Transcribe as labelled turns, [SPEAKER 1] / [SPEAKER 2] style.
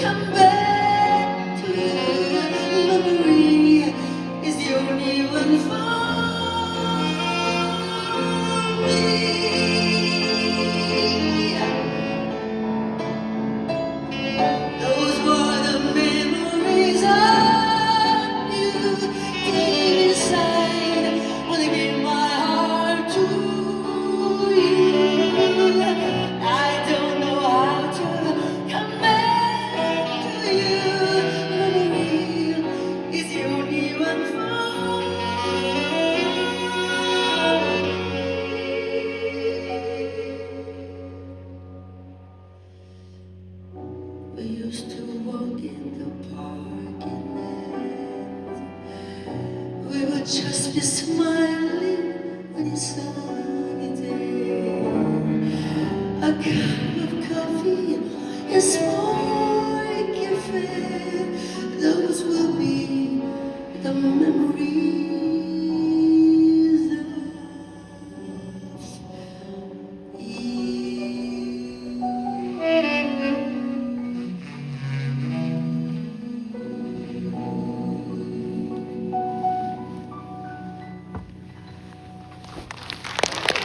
[SPEAKER 1] come back to you. Memory is the only one for me. Those were the memories of you deep inside when I gave my heart to you. I don't know how to come back to you. Memory is the only one for me. We used to walk in the park and we would just be smiling on a sunny day. A cup of coffee and